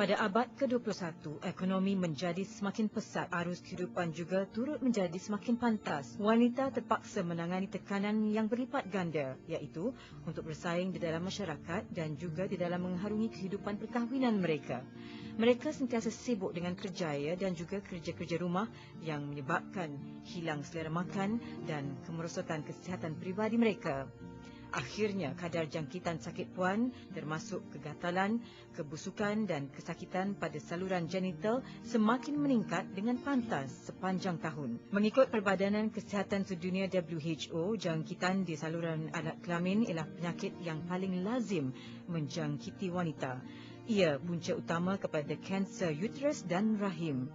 Pada abad ke-21, ekonomi menjadi semakin pesat, arus kehidupan juga turut menjadi semakin pantas. Wanita terpaksa menangani tekanan yang berlipat ganda, iaitu untuk bersaing di dalam masyarakat dan juga di dalam mengharungi kehidupan perkahwinan mereka. Mereka sentiasa sibuk dengan kerjaya dan juga kerja-kerja rumah yang menyebabkan hilang selera makan dan kemerosotan kesihatan peribadi mereka. Akhirnya, kadar jangkitan sakit puan termasuk kegatalan, kebusukan dan kesakitan pada saluran genital semakin meningkat dengan pantas sepanjang tahun. Mengikut Perbadanan Kesihatan Sedunia WHO, jangkitan di saluran alat kelamin ialah penyakit yang paling lazim menjangkiti wanita. Ia punca utama kepada kanser uterus dan rahim.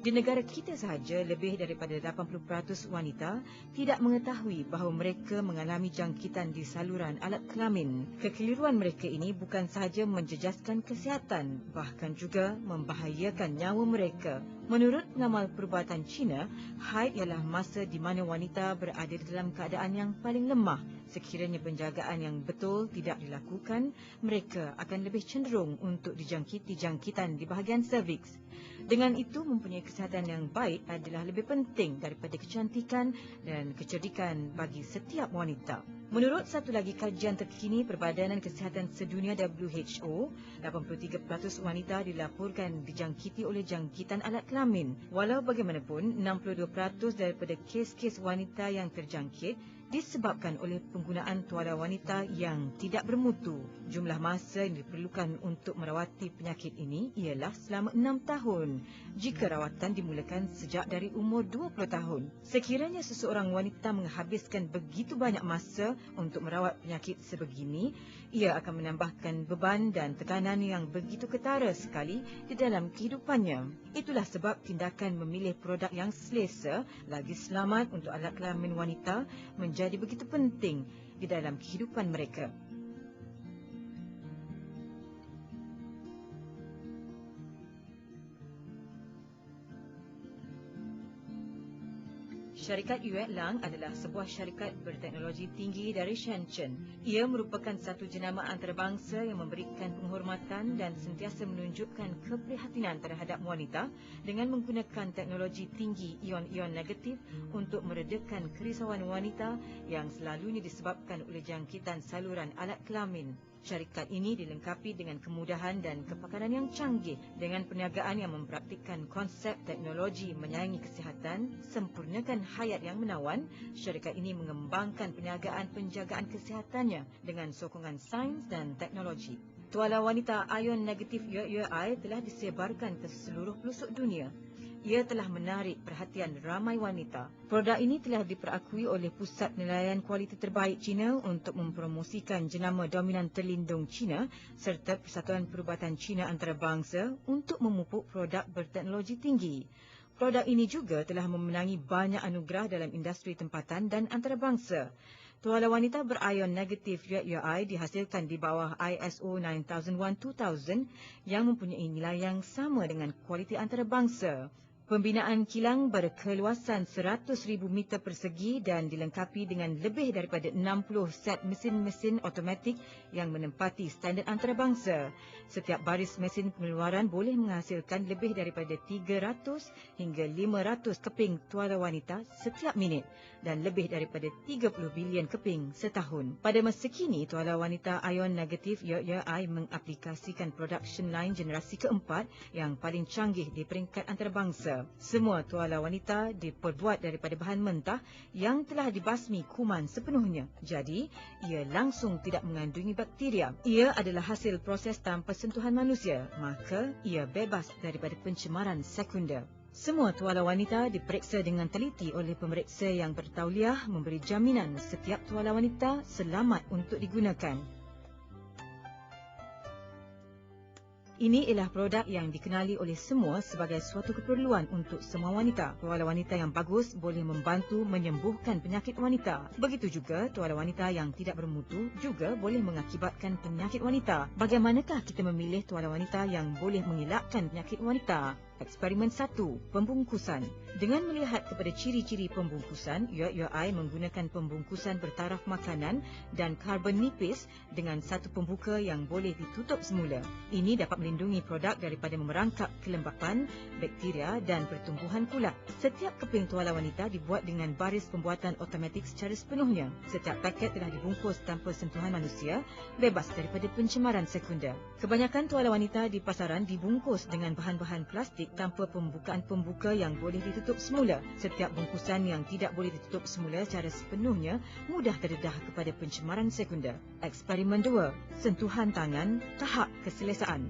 Di negara kita sahaja, lebih daripada 80% wanita tidak mengetahui bahawa mereka mengalami jangkitan di saluran alat kelamin. Kekeliruan mereka ini bukan sahaja menjejaskan kesihatan, bahkan juga membahayakan nyawa mereka. Menurut pengamal perubatan Cina, haid ialah masa di mana wanita berada dalam keadaan yang paling lemah. Sekiranya penjagaan yang betul tidak dilakukan, mereka akan lebih cenderung untuk dijangkiti jangkitan di bahagian serviks. Dengan itu, mempunyai kesihatan yang baik adalah lebih penting daripada kecantikan dan kecerdikan bagi setiap wanita. Menurut satu lagi kajian terkini Perbadanan Kesihatan Sedunia WHO, 83% wanita dilaporkan dijangkiti oleh jangkitan alat kelamin. Walau bagaimanapun, 62% daripada kes-kes wanita yang terjangkit disebabkan oleh penggunaan tuala wanita yang tidak bermutu. Jumlah masa yang diperlukan untuk merawati penyakit ini ialah selama 6 tahun jika rawatan dimulakan sejak dari umur 20 tahun. Sekiranya seseorang wanita menghabiskan begitu banyak masa untuk merawat penyakit sebegini, ia akan menambahkan beban dan tekanan yang begitu ketara sekali di dalam kehidupannya. Itulah sebab tindakan memilih produk yang selesa lagi selamat untuk alat kelamin wanita menjadi begitu penting di dalam kehidupan mereka. Syarikat Yue Lang adalah sebuah syarikat berteknologi tinggi dari Shenzhen. Ia merupakan satu jenama antarabangsa yang memberikan penghormatan dan sentiasa menunjukkan keprihatinan terhadap wanita dengan menggunakan teknologi tinggi ion-ion negatif untuk meredakan kerisauan wanita yang selalunya disebabkan oleh jangkitan saluran alat kelamin. Syarikat ini dilengkapi dengan kemudahan dan kepakaran yang canggih dengan perniagaan yang mempraktikkan konsep teknologi menyayangi kesihatan, sempurnakan hayat yang menawan. Syarikat ini mengembangkan perniagaan penjagaan kesihatannya dengan sokongan sains dan teknologi. Tuala wanita ion negatif UAI telah disebarkan ke seluruh pelosok dunia. Ia telah menarik perhatian ramai wanita. Produk ini telah diperakui oleh Pusat Penilaian Kualiti Terbaik China untuk mempromosikan jenama dominan terlindung China serta Persatuan Perubatan China Antarabangsa untuk memupuk produk berteknologi tinggi. Produk ini juga telah memenangi banyak anugerah dalam industri tempatan dan antarabangsa. Tuala wanita berion negatif UAI dihasilkan di bawah ISO 9001-2000 yang mempunyai nilai yang sama dengan kualiti antarabangsa. Pembinaan kilang berkeluasan 100,000 meter persegi dan dilengkapi dengan lebih daripada 60 set mesin-mesin automatik yang menempati standard antarabangsa. Setiap baris mesin pengeluaran boleh menghasilkan lebih daripada 300 hingga 500 keping tuala wanita setiap minit dan lebih daripada 30 bilion keping setahun. Pada masa kini, tuala wanita ion negatif UAI mengaplikasikan production line generasi keempat yang paling canggih di peringkat antarabangsa. Semua tuala wanita diperbuat daripada bahan mentah yang telah dibasmi kuman sepenuhnya. Jadi, ia langsung tidak mengandungi bakteria. Ia adalah hasil proses tanpa sentuhan manusia, maka ia bebas daripada pencemaran sekunder. Semua tuala wanita diperiksa dengan teliti oleh pemeriksa yang bertauliah memberi jaminan setiap tuala wanita selamat untuk digunakan. Ini ialah produk yang dikenali oleh semua sebagai suatu keperluan untuk semua wanita. Tuala wanita yang bagus boleh membantu menyembuhkan penyakit wanita. Begitu juga tuala wanita yang tidak bermutu juga boleh mengakibatkan penyakit wanita. Bagaimanakah kita memilih tuala wanita yang boleh mengelakkan penyakit wanita? Eksperimen 1. Pembungkusan. Dengan melihat kepada ciri-ciri pembungkusan, UAI menggunakan pembungkusan bertaraf makanan dan karbon nipis dengan satu pembuka yang boleh ditutup semula. Ini dapat melindungi produk daripada memerangkap kelembapan, bakteria dan pertumbuhan kulat. Setiap keping tuala wanita dibuat dengan baris pembuatan automatik secara sepenuhnya. Setiap paket telah dibungkus tanpa sentuhan manusia, bebas daripada pencemaran sekunder. Kebanyakan tuala wanita di pasaran dibungkus dengan bahan-bahan plastik tanpa pembukaan pembuka yang boleh ditutup semula. Setiap bungkusan yang tidak boleh ditutup semula secara sepenuhnya mudah terdedah kepada pencemaran sekunder. Eksperimen 2. Sentuhan tangan, tahap keselesaan.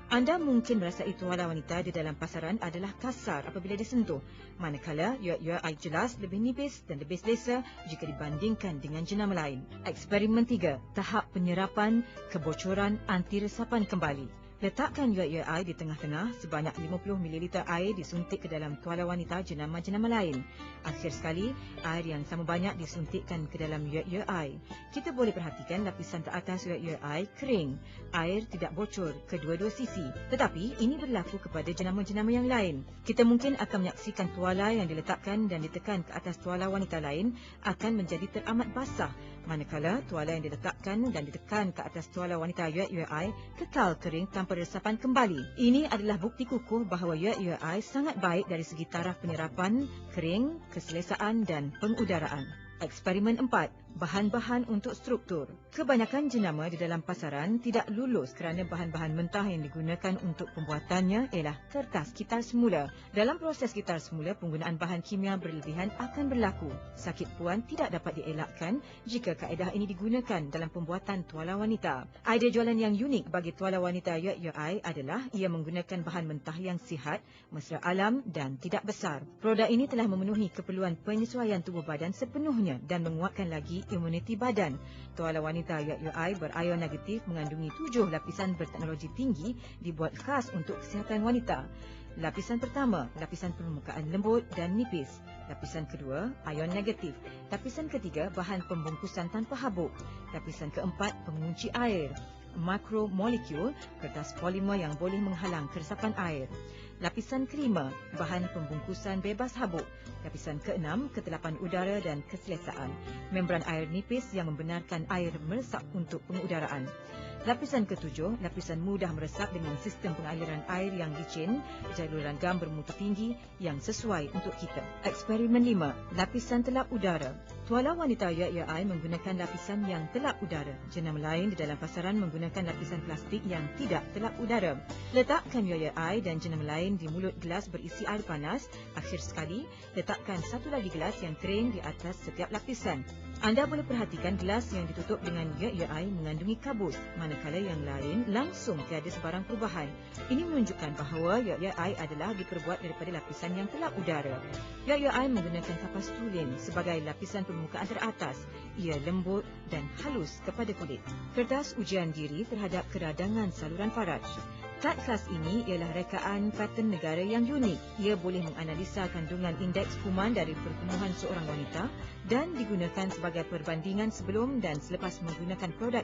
Anda mungkin merasai tuala wanita di dalam pasaran adalah kasar apabila disentuh, manakala UAI jelas lebih nipis dan lebih selesa jika dibandingkan dengan jenama lain. Eksperimen 3. Tahap penyerapan, kebocoran, anti resapan kembali. Letakkan UAI di tengah-tengah, sebanyak 50 ml air disuntik ke dalam tuala wanita jenama-jenama lain. Akhir sekali, air yang sama banyak disuntikkan ke dalam UAI. Kita boleh perhatikan lapisan teratas UAI kering. Air tidak bocor kedua-dua sisi. Tetapi ini berlaku kepada jenama-jenama yang lain. Kita mungkin akan menyaksikan tuala yang diletakkan dan ditekan ke atas tuala wanita lain akan menjadi teramat basah, manakala tuala yang diletakkan dan ditekan ke atas tuala wanita UAI kekal kering tanpa resapan kembali. Ini adalah bukti kukuh bahawa UAI sangat baik dari segi taraf penyerapan, kering, keselesaan dan pengudaraan. Eksperimen 4. Bahan-bahan untuk struktur. Kebanyakan jenama di dalam pasaran tidak lulus kerana bahan-bahan mentah yang digunakan untuk pembuatannya ialah kertas kitar semula. Dalam proses kitar semula, penggunaan bahan kimia berlebihan akan berlaku. Sakit puan tidak dapat dielakkan jika kaedah ini digunakan dalam pembuatan tuala wanita. Idea jualan yang unik bagi tuala wanita UAI adalah ia menggunakan bahan mentah yang sihat, mesra alam dan tidak besar. Produk ini telah memenuhi keperluan penyesuaian tubuh badan sepenuhnya dan menguatkan lagi imuniti badan. Tuala wanita UAI berion negatif mengandungi 7 lapisan berteknologi tinggi dibuat khas untuk kesihatan wanita. Lapisan pertama, lapisan permukaan lembut dan nipis. Lapisan kedua, ion negatif. Lapisan ketiga, bahan pembungkusan tanpa habuk. Lapisan keempat, pengunci air. Makromolekul, kertas polimer yang boleh menghalang keresapan air. Lapisan kelima, bahan pembungkusan bebas habuk. Lapisan keenam, ketelapan udara dan keselesaan. Membran air nipis yang membenarkan air meresap untuk pengudaraan. Lapisan ketujuh, lapisan mudah meresap dengan sistem pengaliran air yang licin, jaluran gam bermutu tinggi yang sesuai untuk kita. Eksperimen 5, lapisan telap udara. Tuala wanita UAI menggunakan lapisan yang telap udara. Jenama lain di dalam pasaran menggunakan lapisan plastik yang tidak telap udara. Letakkan UAI dan jenama lain di mulut gelas berisi air panas. Akhir sekali, letakkan satu lagi gelas yang kering di atas setiap lapisan. Anda boleh perhatikan gelas yang ditutup dengan UAI mengandungi kabus, manakala yang lain langsung tiada sebarang perubahan. Ini menunjukkan bahawa UAI adalah diperbuat daripada lapisan yang telap udara. UAI menggunakan kapas tulin sebagai lapisan permukaan teratas. Ia lembut dan halus kepada kulit. Kertas ujian diri terhadap keradangan saluran faraj. Kad kelas ini ialah rekaan paten negara yang unik. Ia boleh menganalisa kandungan indeks kuman dari pertumbuhan seorang wanita dan digunakan sebagai perbandingan sebelum dan selepas menggunakan produk